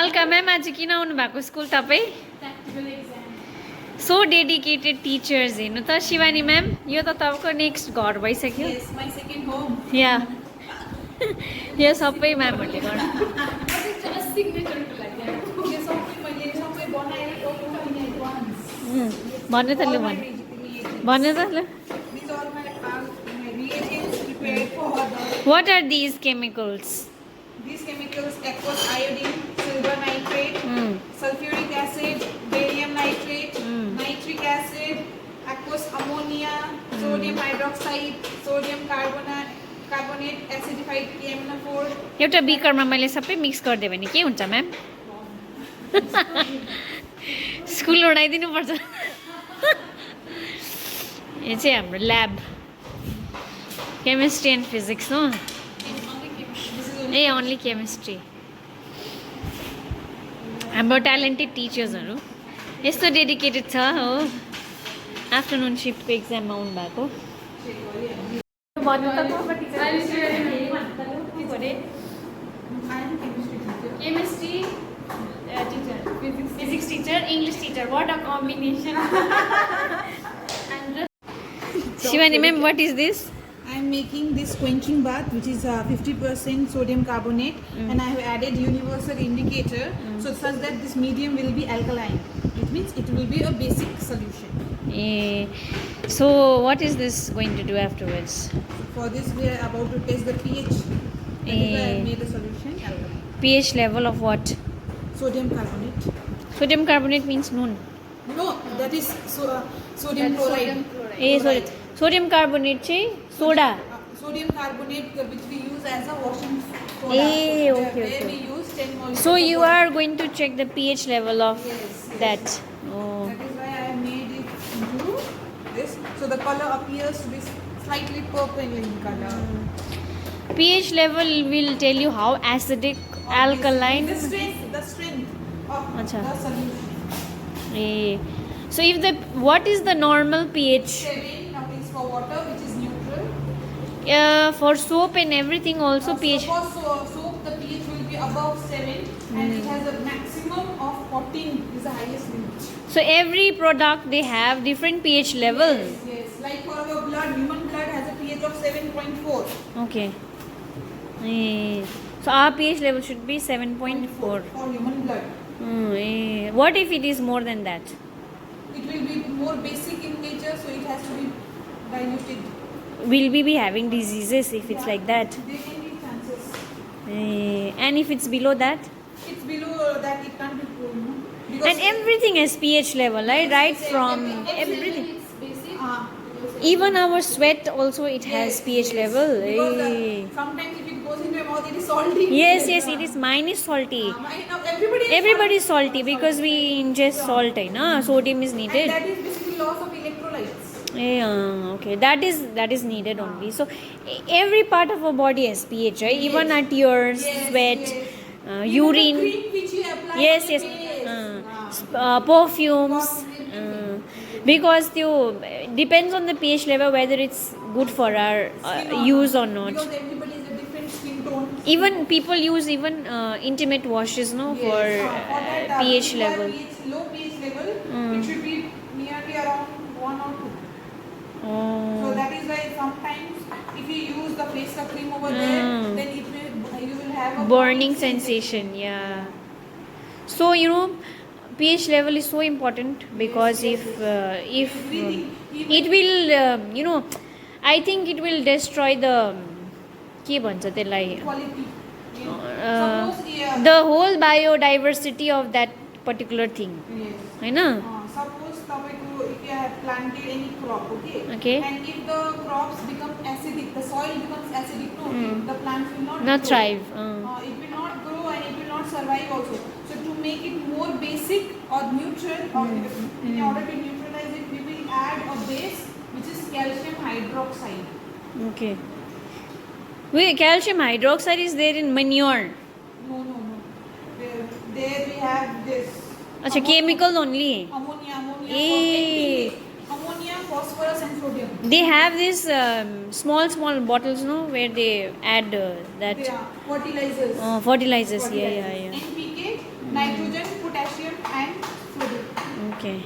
Alka ma'am आज किन आउनु भएको स्कुल तपाईँ? सो डेडिकेटेड टिचर्स हेर्नु त शिवानी मैम यो त तपाईँको नेक्स्ट घर भइसक्यो या यो सबै म्यामहरूले गर्नु भन्नु त लु भन्नु त ल What are these chemicals? These chemicals: aqueous iodine, silver nitrate, sulfuric acid, barium nitrate, nitric acid, aqueous ammonia, sodium hydroxide, sodium carbonate, acidified KMnO4. एउटा बिकरमा मैले सबै मिक्स गरिदिएँ भने के हुन्छ म्याम? स्कुल उडाइदिनु पर्छ। यो चाहिँ हाम्रो ल्याब केमिस्ट्री एन्ड फिजिक्स हो ए ओन्ली केमिस्ट्री हाम्रो ट्यालेन्टेड टिचर्सहरू यस्तो डेडिकेटेड छ हो आफ्टरनुन सिफ्टको एक्जाममा आउनु भएको chemistry teacher physics teacher English teacher what a combination Shivani ma'am, what is this? I am making this quenching bath, which is 50% sodium carbonate, and I have added universal indicator, so such that this medium will be alkaline. It means it will be a basic solution. So what is this going to do afterwards? For this, we are about to test the pH. That is why I have made a solution alkaline. pH level of what? Sodium carbonate. Sodium carbonate means noon. No, that is sodium chloride. Sorry. Sodium carbonate चाहिँ soda. Sodium carbonate, which we use as a washing soda. Okay. Where we use 10 molecules. So you are going to check the pH level of that. Oh. That is why I have made it into this. So the color appears to be slightly purple in color. pH level will tell you how acidic, alkaline. The strength of the solution. So if what is the normal pH? 7 now is for water, which is neutral. For soap and everything also pH. For soap, the pH will be above 7, and it has a maximum of 14 is the highest limit. So every product they have different pH level. Yes. Like for our blood, human blood has a pH of 7.4. Okay. So our pH level should be 7.4 for human blood. What if it is more than that? It will be more basic in nature, so it has to be diluted. Will we be having diseases if it's like that? There can be chances. And if it's below that? It's below that, it can't be proven. Because And everything has pH level, right? Right from everything. Even our sweat also it has pH level. Sometimes if it goes into your mouth, it is salty. Yes, it is. Mine is salty. Everybody is salty because we ingest salt, na? Sodium is needed. And that is basically loss of electrolytes. Okay, that is needed only. So every part of our body has pH, right? Even our tears, sweat, urine. The cream which you apply Yes. Perfumes. Because depends on the pH level whether it's good for our use or not. Because everybody is a different skin tone. Even people use intimate washes, no, for pH level. Low pH level, it should be nearly around 1 or 2. So that is why sometimes if you use the facial cream over there, then you will have a burning sensation. Yeah. So pH level is so important because if it will I think it will destroy the के भन्छ त्यसलाई the whole biodiversity of that particular thing. Hahn? Suppose if you have planted any crop, okay, and if the crops become acidic, the soil becomes acidic, the plants will not grow. thrive. It will not grow and it will not survive also. So to make it more basic or neutral, or in order to neutralize it, we will add a base which is calcium hydroxide. Okay. Wait, calcium hydroxide is there in manure? No. There we have this. Acha, chemical only. Ammonia. Ammonia, phosphorus and sodium. They have these small bottles, no, where they add that. Yeah. fertilizers. Fertilizers. Yeah. NPK, nitrogen, potassium, and sodium. Okay.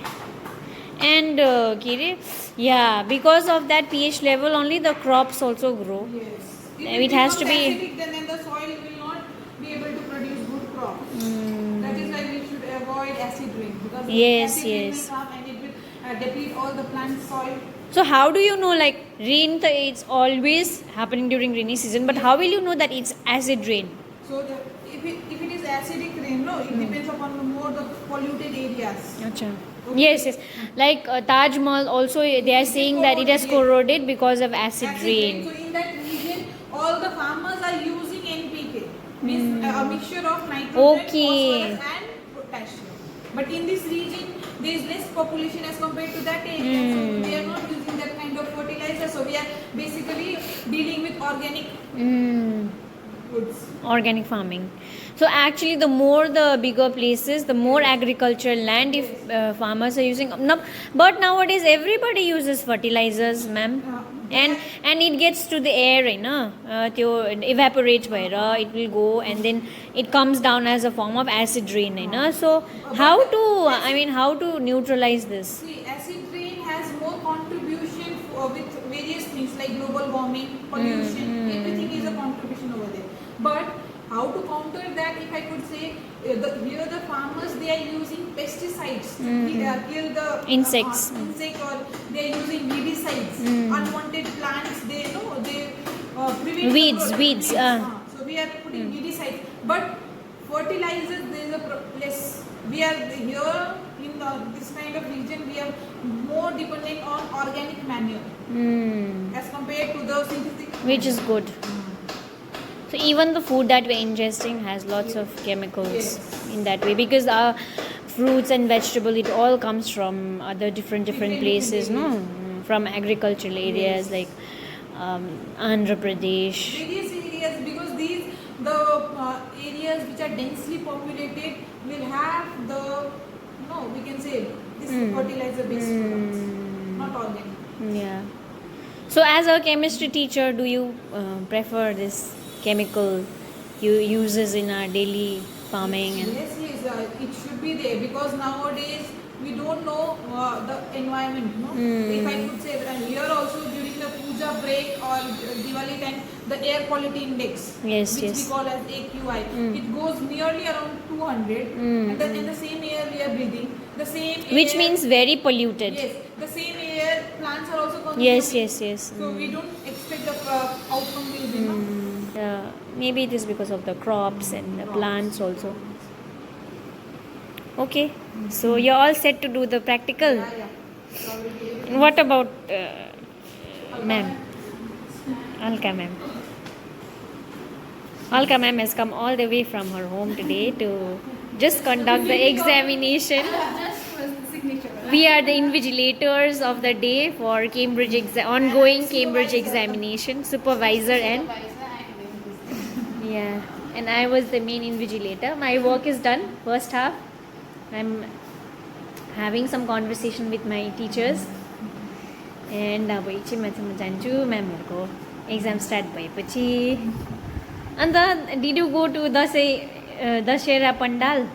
And Kiri, yeah, because of that pH level, only the crops also grow. Yes. It has to be. Acidic, then the soil will not be able to produce good crops. That is why we should avoid acid rain, because Yes, acid rain yes. will come and it will deplete all the plant soil. So how do you know, like rain? It's always happening during rainy season, but how will you know that it's acid rain? So if it is acidic rain, no, it depends upon the polluted areas. Acha. Yes. Like Taj Mahal also, they are saying that it has corroded because of acid rain. So in that region, all the farmers are using NPK, means a mixture of nitrogen, Okay. phosphorus, and potassium. But in this region, there is less population as compared to that area, so they are not using that kind of fertilizer. So we are basically dealing with organic goods. Organic farming. So actually, the more the bigger places, the more agricultural land if farmers are using. No, but nowadays everybody uses fertilizers, ma'am. And it gets to the air, त्यो evaporates bhayera, it will go and then it comes down as a form of acid rain, so how to neutralize this? See, acid rain has more contribution with various things like global warming, pollution, everything is a contribution over there. But how to counter that, if I could say, here the farmers, they are using pesticides to kill the Insects. insect, or they are using weedicides, unwanted plants, they prevent Weeds, the growth. weeds, So we are putting weedicides, but fertilizers, there is a less. We are here in this kind of region, we are more dependent on organic manure as compared to the synthetic, Which is good. So even the food that we're ingesting has lots of chemicals in that way, because our fruits and vegetable, it all comes from other different places, no? From agricultural areas like Andhra Pradesh. various areas, because the areas which are densely populated will have we can say this fertilizer based products, not organic. Yeah. So as a chemistry teacher, do you prefer this chemical uses in our daily farming? And Yes, it should be there, because nowadays we don't know the environment. No, if I could say, here also during the puja break or Diwali time, the air quality index, Yes, which yes. we call as AQI, it goes nearly around 200, and then in the same air we are breathing, the same air, which means very polluted. yes, the same air plants are also consuming. Yes. So we don't expect the outcome will be. No? Maybe it is because of the crops and the plants also. Okay, so you're all set to do the practical. Yeah. And what about ma'am? Alka ma'am. Alka ma'am has come all the way from her home today to just conduct the examination. We are the invigilators of the day for ongoing Cambridge examination, supervisor and yeah. And I was the main invigilator. My work is done, first half. I'm having some conversation with my teachers. And अब एकछिन माथि म जान्छु म्यामहरूको exam start भएपछि. And did you go to Dussehra pandal?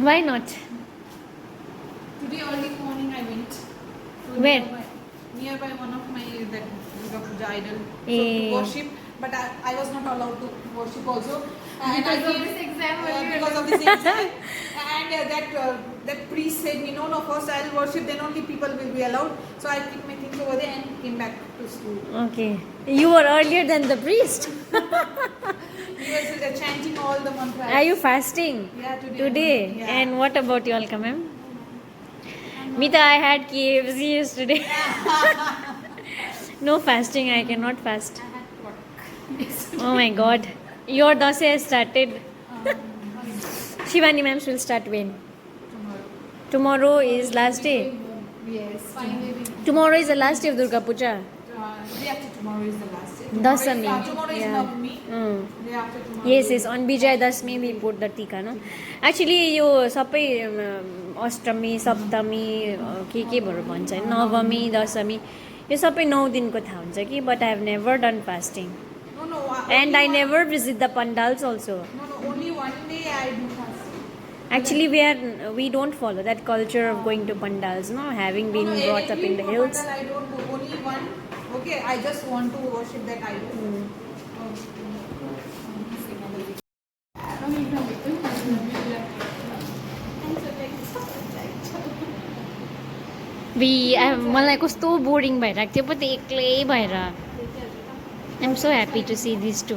Why not? Today early morning I went. Where? Nearby one of my that Durga Puja idol. So Eh. to worship, but I was not allowed to worship also. And Because I of this exam, because of this exam. And that priest said me, no, first I'll worship, then only people will be allowed. So I keep my things over there and came back to school. Okay. You were earlier than the priest. He was chanting all the mantras. Are you fasting? Yeah, today. Today? Yeah. And what about you, Alka ma'am? Mita, I had KFC yesterday. No fasting, I cannot fast. I had work. Oh my god. Your Dasai has started. Shivani ma'am will start when? Tomorrow is last day. Yes. Finally. Tomorrow is the last day of Durga Puja. Day after tomorrow is the last day. Dasami. Tomorrow is Yeah. Navami. Day after tomorrow. Yes, on Vijay Dasmi we put the tika, no? Actually, यो सबै अष्टमी सप्तमी के भएर भन्छ नवमी दशमी यो सबै 9 दिनको थाहा हुन्छ कि, but I have never done fasting. No, no. And I never visit the pandals also. No, no. Only one day I do fasting. Actually, we don't follow that culture of going to pandals, no, having been No, no, brought up in the every hills. pandal I don't go. Only one. Okay, I just want to worship that idol. मलाई कस्तो boring भइरहेको थियो पो त एक्लै भएर I am so happy to see this too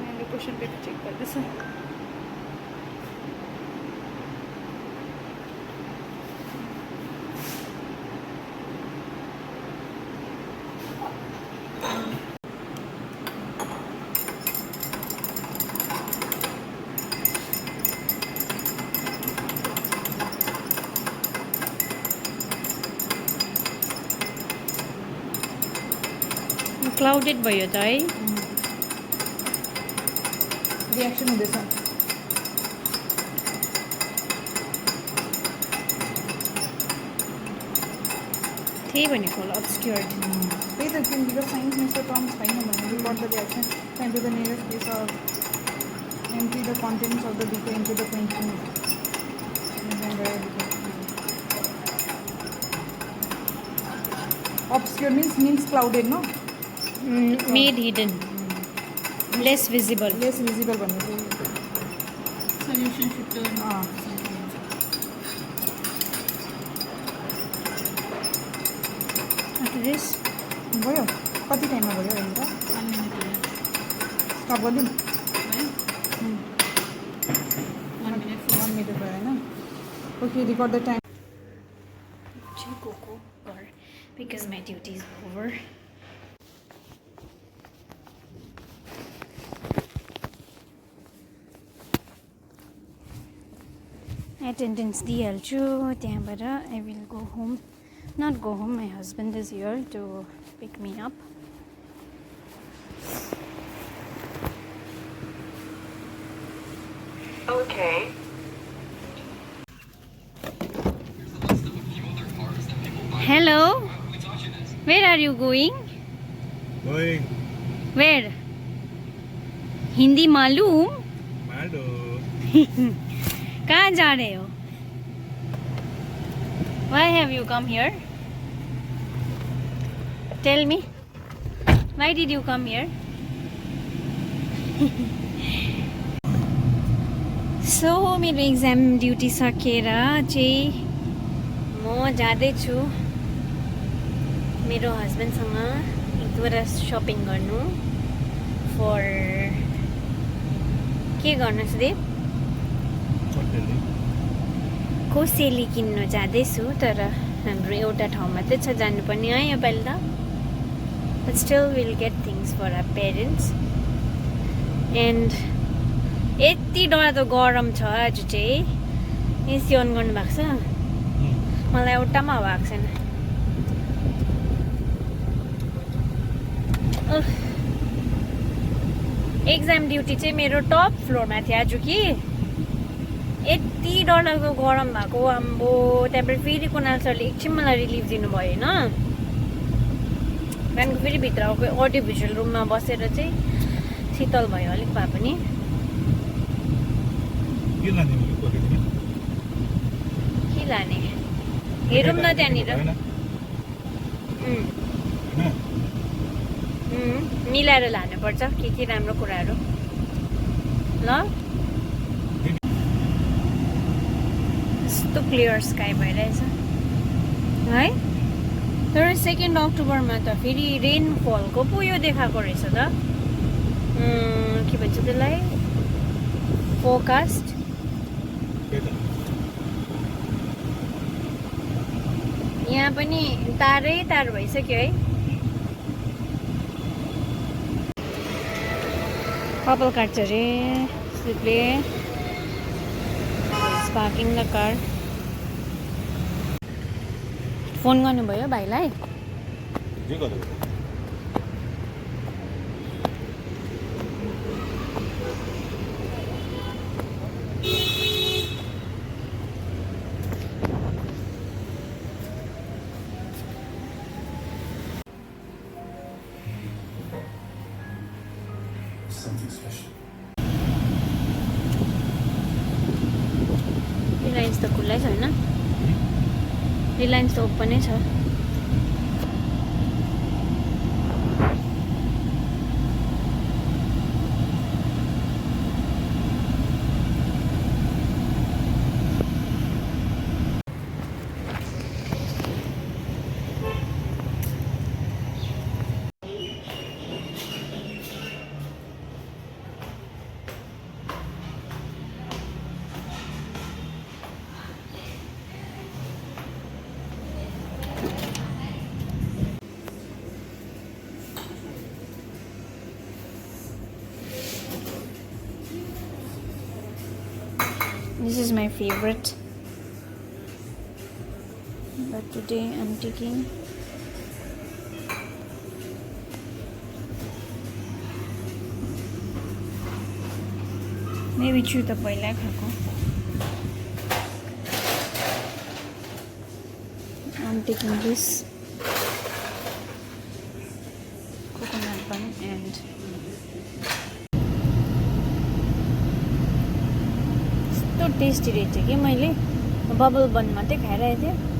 मैले question paper check गर्दैछ क्लाउडेड भयो त है रिएक्सन हुँदैछ त्यही भनेको होला अब्सक्योर्ड त्यही त किन बिकज साइन्स मिस्टर टर्म छैन भने record the reaction send to the nearest place of empty the contents of the beaker into the quenching obscure means clouded no made hidden less visible less visible भन्ने चाहिँ Solution should turn. After this भयो कति टाइममा भयो अहिले त 1 minute left. स्टप गरिदिउँ Right? 1 minute. 1 मिनट भयो होइन okay record the time go or because my duty is over. Attendance दिइहाल्छु त्यहाँबाट I will go home. Not go home, my husband is here to pick me up. Okay. Hello. Where are you going? Going. Where? Hindi मालूम? Mado. कहाँ जा रहे हो? Why have you come here? Tell me. Why did you come here? So मेरो exam duty सकेर चाहिँ म जाँदैछु मेरो हस्बेन्डसँग एक दुईवटा सपिङ गर्नु फर के गर्नु सुदेव कोसेली किन्नु जाँदैछु तर हाम्रो एउटा ठाउँ मात्रै छ जानुपर्ने है योपालि त but still will get things for our parents and यति डरलाग्दो गरम छ आज चाहिँ एसी अन गर्नु भएको छ मलाई एउटामा हावा आएको छैन एक्जाम ड्युटी चाहिँ मेरो टप फ्लोरमा थियो आज कि यति डरलाग्दो गरम भएको आम्बो त्यहाँबाट फेरि कुनाल सरले एकछिन मलाई रिलिफ दिनुभयो होइन त्यहाँदेखिको फेरि भित्र अडियो भिजुअल रुममा बसेर चाहिँ शीतल भयो अलिक भए पनि के लाने हेरौँ न त्यहाँनिर मिलाएर लानुपर्छ के राम्रो कुराहरू ल यस्तो क्लियर स्काई भइरहेछ है तर 2 अक्टोबरमा त फेरि रेनफलको पो यो देखाएको रहेछ त के भन्छ त्यसलाई फोरकास्ट यहाँ पनि तारै तार भइसक्यो है कपाल काट्छ अरे सिपले पार्किङ द कार फोन गर्नुभयो भाइलाई रिलायन्स त खुल्लै छ होइन रिलायन्स त ओपनै छ This is my favorite. But today I'm taking maybe छु त पहिला खाएको I'm taking this coconut bun and यस्तो टेस्टी रहेछ कि मैले बबल बन मात्रै खाइरहेको थिएँ